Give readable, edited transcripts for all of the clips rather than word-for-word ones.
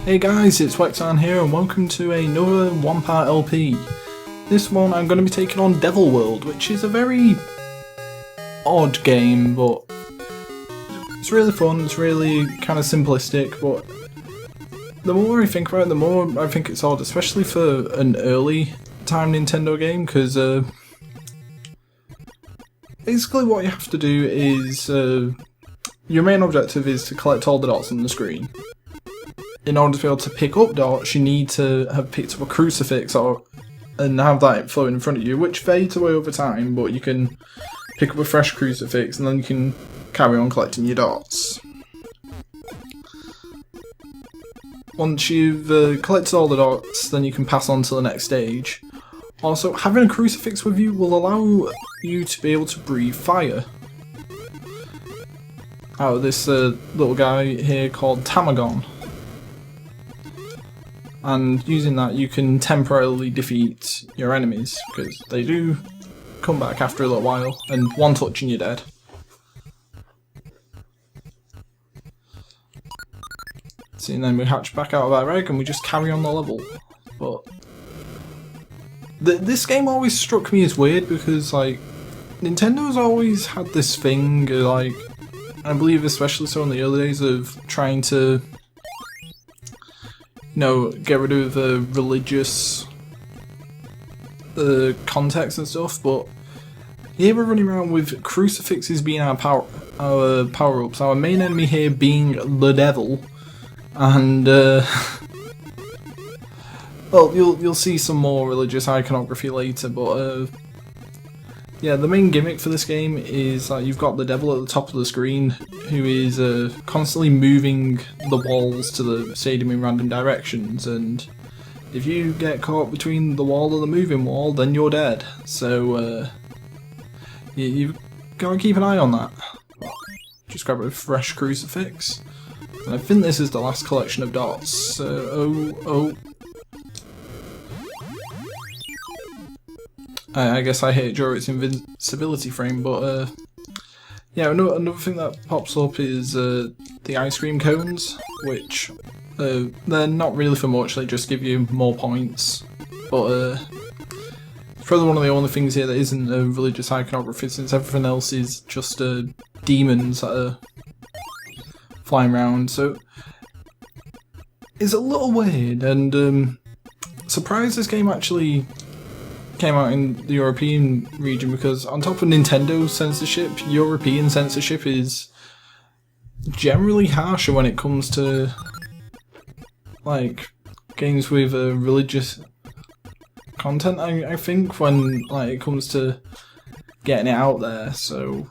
Hey guys, it's Wexdarn here and welcome to another one-part LP. This one I'm going to be taking on Devil World, which is a very odd game, but it's really fun, it's really kind of simplistic, but the more I think about it, the more I think it's odd, especially for an early time Nintendo game, because basically what you have to do is, your main objective is to collect all the dots on the screen. In order to be able to pick up dots, you need to have picked up a crucifix and have that floating in front of you, which fades away over time, but you can pick up a fresh crucifix and then you can carry on collecting your dots. Once you've collected all the dots, then you can pass on to the next stage. Also, having a crucifix with you will allow you to be able to breathe fire out of this little guy here called Tamagon. And using that you can temporarily defeat your enemies, because they do come back after a little while, and one touch and you're dead. See, and then we hatch back out of our egg and we just carry on the level. But this game always struck me as weird because, like, Nintendo's always had this thing, like, I believe especially so in the early days, of trying to, you know, get rid of the religious context and stuff, but here we're running around with crucifixes being our power-ups, our main enemy here being the devil, and well, you'll see some more religious iconography later, but yeah, the main gimmick for this game is you've got the devil at the top of the screen, who is constantly moving the walls to the stadium in random directions, and if you get caught between the wall and the moving wall, then you're dead. So you've got to keep an eye on that. Just grab a fresh crucifix, and I think this is the last collection of dots. I guess I hit it during its invincibility frame, but yeah, another thing that pops up is the ice cream cones, which they're not really for much, they just give you more points, but it's probably one of the only things here that isn't a religious iconography, since everything else is just demons that are flying around, so it's a little weird, and surprised this game actually came out in the European region, because on top of Nintendo censorship, European censorship is generally harsher when it comes to, like, games with religious content, I think, when, like, it comes to getting it out there, so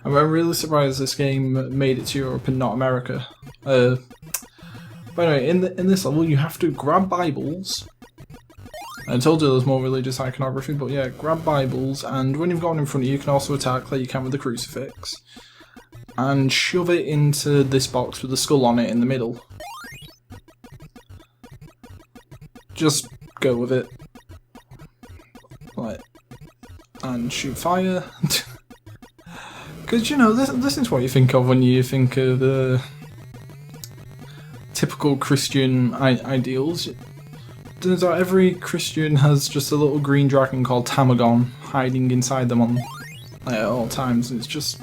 I'm really surprised this game made it to Europe and not America. But anyway, in this level you have to grab Bibles. I told you there's more religious iconography, but yeah, grab Bibles, and when you've got one in front of you, you can also attack like you can with the crucifix, and shove it into this box with the skull on it in the middle. Just go with it. Like, and shoot fire. Because, you know, this is what you think of when you think of typical Christian ideals. Turns out every Christian has just a little green dragon called Tamagon hiding inside them at all times, and it's just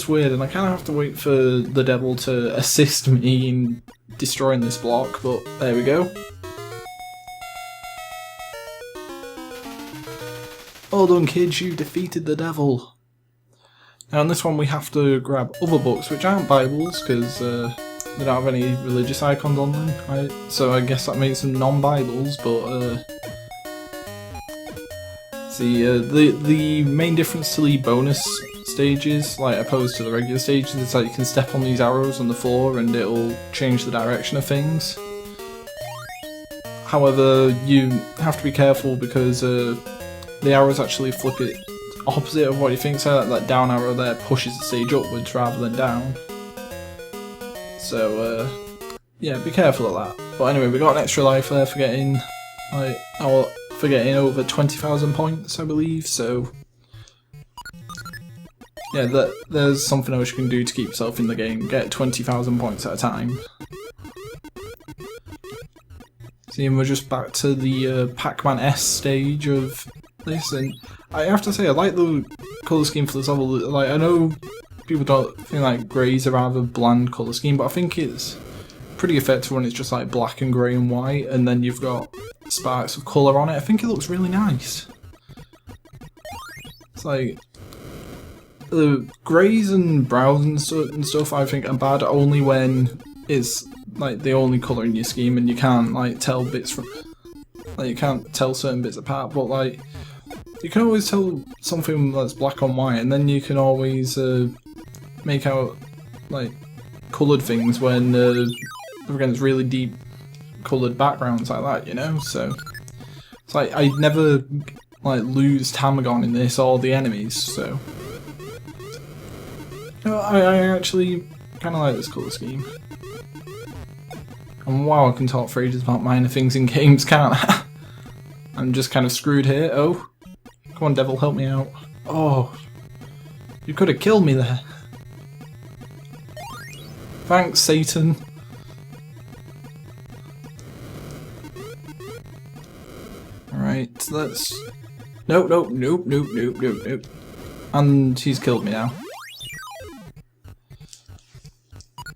weird, and I kind of have to wait for the devil to assist me in destroying this block, but there we go. Well done kids, you defeated the devil. Now on this one we have to grab other books, which aren't Bibles, because they don't have any religious icons on them, so I guess that makes them non-Bibles, but see, the main difference to the bonus stages, like opposed to the regular stages, is that you can step on these arrows on the floor and it'll change the direction of things. However, you have to be careful because the arrows actually flip it opposite of what you think, so that down arrow there pushes the stage upwards rather than down. So, yeah, be careful of that. But anyway, we got an extra life there for getting, like, for getting over 20,000 points, I believe, so yeah, there's something else you can do to keep yourself in the game. Get 20,000 points at a time. See, and we're just back to the Pac-Man S stage of this, and I have to say I like the colour scheme for this level. Like, I know people don't think like grey's a rather bland colour scheme, but I think it's pretty effective when it's just like black and grey and white, and then you've got sparks of colour on it. I think it looks really nice. It's like the greys and browns and stuff I think are bad only when it's like the only colour in your scheme and you can't like tell bits from, like you can't tell certain bits apart, but like you can always tell something that's black on white, and then you can always make out like coloured things when against really deep coloured backgrounds like that, you know. So it's like I never like lose Tamagon in this or the enemies, so you know, I actually kind of like this colour scheme. And wow, I can talk for ages about minor things in games, can't I? I'm just kind of screwed here. Oh, come on, devil, help me out. Oh, you could have killed me there. Thanks, Satan. Alright, let's... Nope. And he's killed me now.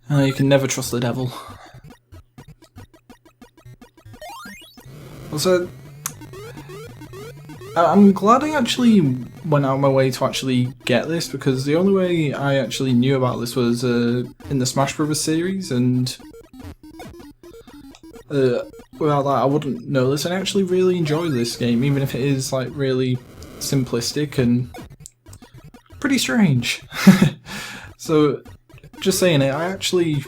You can never trust the devil. Also, I'm glad I actually went out of my way to actually get this, because the only way I actually knew about this was in the Smash Bros series, and without that I wouldn't know this, and I actually really enjoy this game, even if it is like really simplistic and pretty strange. So, just saying it, I actually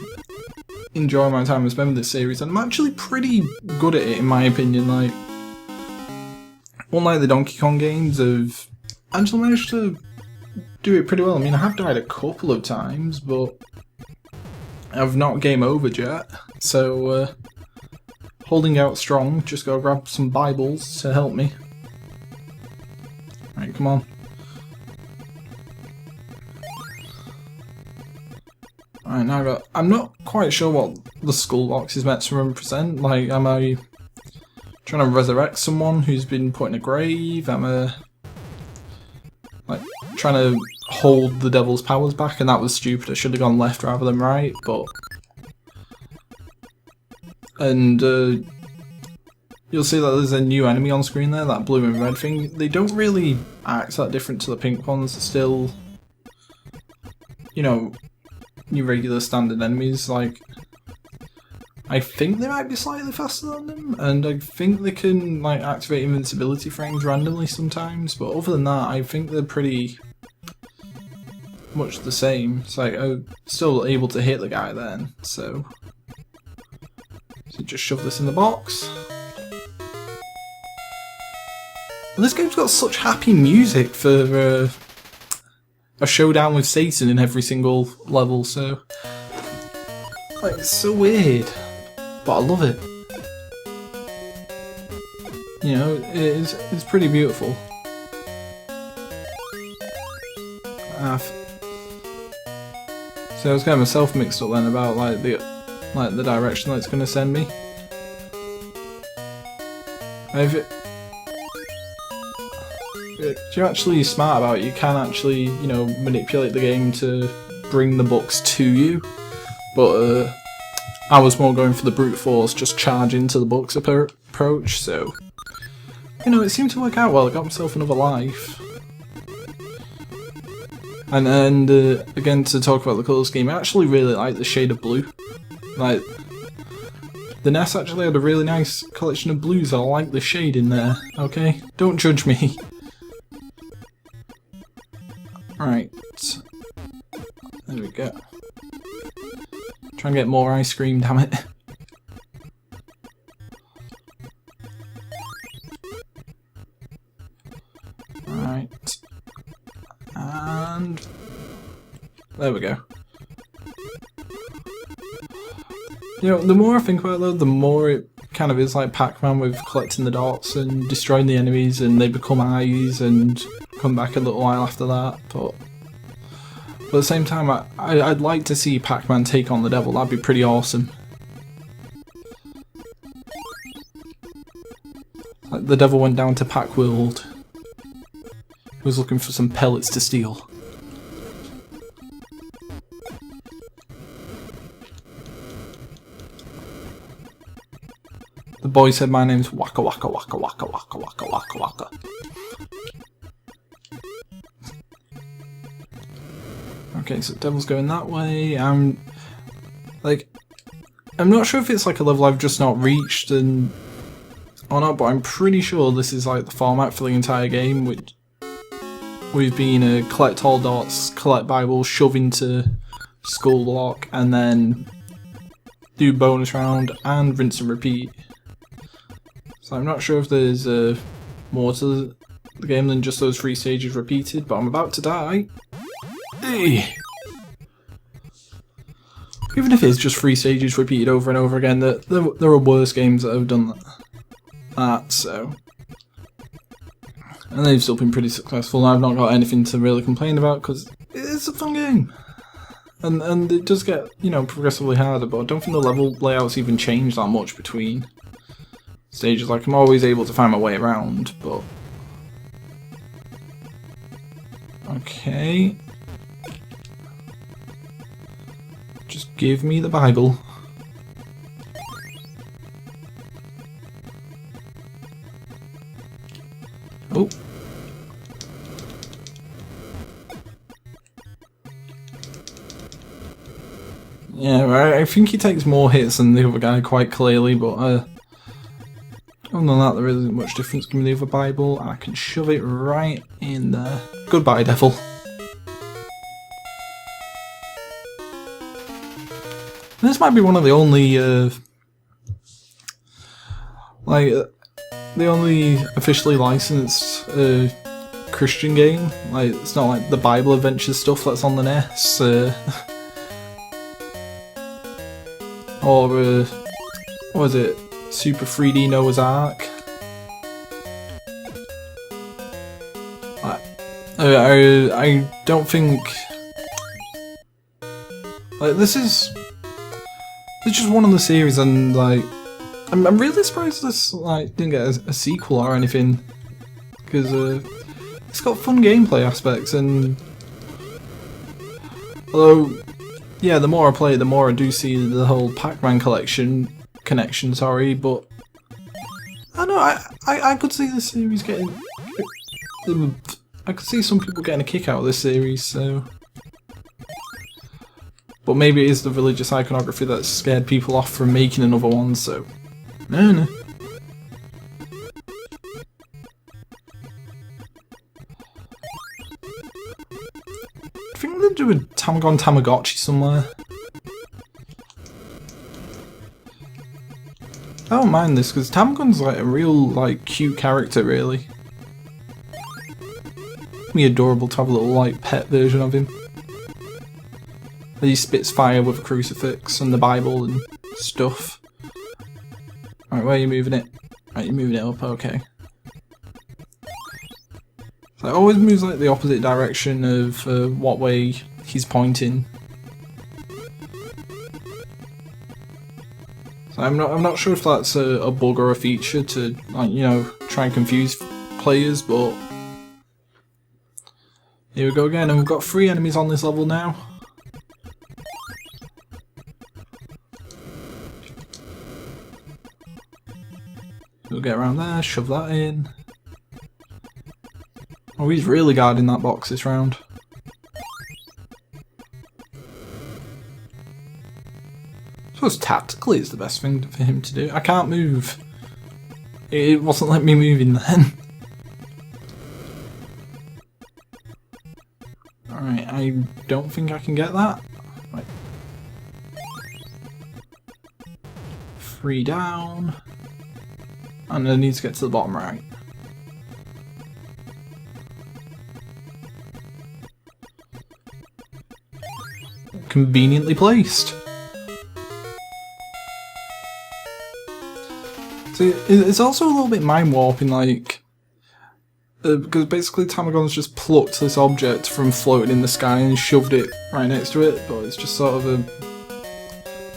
enjoy my time spent with this series, and I'm actually pretty good at it in my opinion. Like, unlike the Donkey Kong games, I've actually managed to do it pretty well. I mean, I have died a couple of times, but I've not game overed yet, so holding out strong. Just gotta grab some Bibles to help me. Right, come on. Alright, now I'm not quite sure what the skull box is meant to represent. Like, am I trying to resurrect someone who's been put in a grave? Am I like trying to hold the devil's powers back? And that was stupid. I should have gone left rather than right. But and you'll see that there's a new enemy on screen there, that blue and red thing. They don't really act that different to the pink ones. They're still, you know, your regular standard enemies. Like, I think they might be slightly faster than them, and I think they can like activate invincibility frames randomly sometimes, but other than that I think they're pretty much the same. It's like I'm still able to hit the guy then, so just shove this in the box. And this game's got such happy music for a showdown with Satan in every single level, so like, it's so weird, but I love it. You know, it's pretty beautiful. So I was getting myself mixed up then about like the direction that it's gonna send me. If you're actually smart about it, you can actually, you know, manipulate the game to bring the books to you, but I was more going for the brute force, just charge into the books approach, so, you know, it seemed to work out well. I got myself another life. And again, to talk about the colour scheme, I actually really like the shade of blue. Like, the NES actually had a really nice collection of blues. I like the shade in there, okay? Don't judge me. Right, there we go. Try and get more ice cream, damn it. Right, and there we go. You know, the more I think about it though, the more it kind of is like Pac-Man with collecting the dots and destroying the enemies, and they become eyes and come back a little while after that, but But at the same time, I'd like to see Pac-Man take on the devil. That'd be pretty awesome. Like the devil went down to Pac-World. He was looking for some pellets to steal. The boy said my name's Waka Waka Waka Waka Waka Waka Waka Waka. Okay, so devil's going that way. I'm not sure if it's like a level I've just not reached or not, but I'm pretty sure this is like the format for the entire game, which we've been collect all dots, collect Bibles, shove into skull block, and then do bonus round and rinse and repeat. So I'm not sure if there's more to the game than just those 3 stages repeated, but I'm about to die. Hey. Even if it's just 3 stages repeated over and over again, there are worse games that have done that, so... And they've still been pretty successful, and I've not got anything to really complain about, because it's a fun game. And it does get, you know, progressively harder, but I don't think the level layouts even change that much between stages. Like, I'm always able to find my way around, but... Okay... Just give me the Bible. Oh. Yeah, I think he takes more hits than the other guy quite clearly, but other than that there isn't much difference. Give me the other Bible and I can shove it right in there. Goodbye, devil. This might be one of the only, the only officially licensed Christian game. Like, it's not like the Bible Adventures stuff that's on the NES, or what was it? Super 3D Noah's Ark. I don't think like this is. It's just one of the series, and like, I'm really surprised this like didn't get a sequel or anything, because it's got fun gameplay aspects, and although, yeah, the more I play, the more I do see the whole Pac-Man connection. Sorry, but I know I could see this series getting. I could see some people getting a kick out of this series, so. But maybe it is the religious iconography that scared people off from making another one, so... No. I think they'll do a Tamagon Tamagotchi somewhere. I don't mind this, because Tamagon's like a real, like, cute character, really. It'd be adorable to have a little, like, pet version of him. He spits fire with a crucifix and the Bible and stuff. Right, where are you moving it? Right, you're moving it up, okay. So it always moves like the opposite direction of what way he's pointing. So I'm not sure if that's a bug or a feature to, like, you know, try and confuse players, but here we go again, and we've got 3 enemies on this level now. We'll get around there, shove that in. Oh, he's really guarding that box this round. I suppose tactically it's the best thing for him to do. I can't move. It wasn't letting me move in then. Alright, I don't think I can get that. Right. 3 down. And I need to get to the bottom right. Conveniently placed. So it's also a little bit mind warping, like because basically Tamagon's just plucked this object from floating in the sky and shoved it right next to it, but it's just sort of a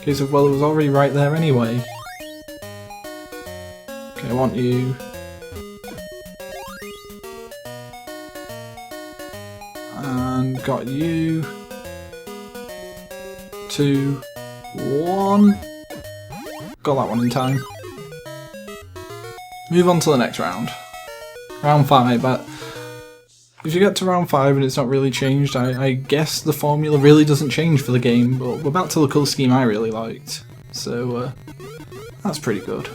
case of, well, it was already right there anyway. Okay, I want you. And got you. 2, 1. Got that one in time. Move on to the next round. Round 5, but if you get to round 5 and it's not really changed, I guess the formula really doesn't change for the game, but we're back to the colour scheme I really liked, so that's pretty good.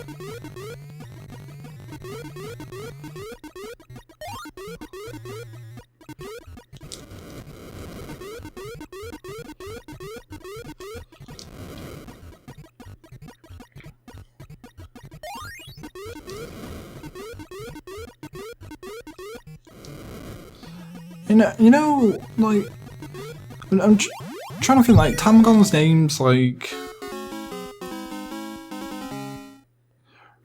You know, like, I'm trying to think, like, Tamagon's name's, like...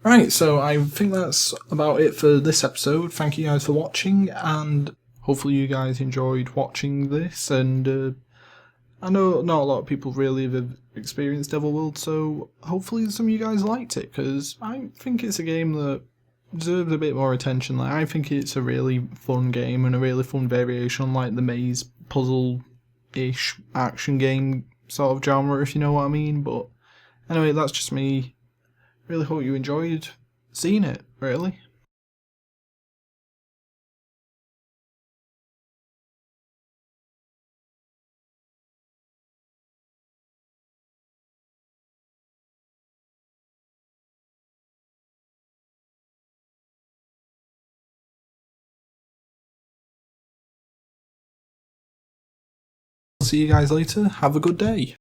Right, so I think that's about it for this episode. Thank you guys for watching, and hopefully you guys enjoyed watching this, and I know not a lot of people really have experienced Devil World, so hopefully some of you guys liked it, because I think it's a game that deserves a bit more attention. Like, I think it's a really fun game and a really fun variation on like the maze puzzle-ish action game sort of genre, if you know what I mean. But anyway, that's just me. Really hope you enjoyed seeing it, really. See you guys later. Have a good day.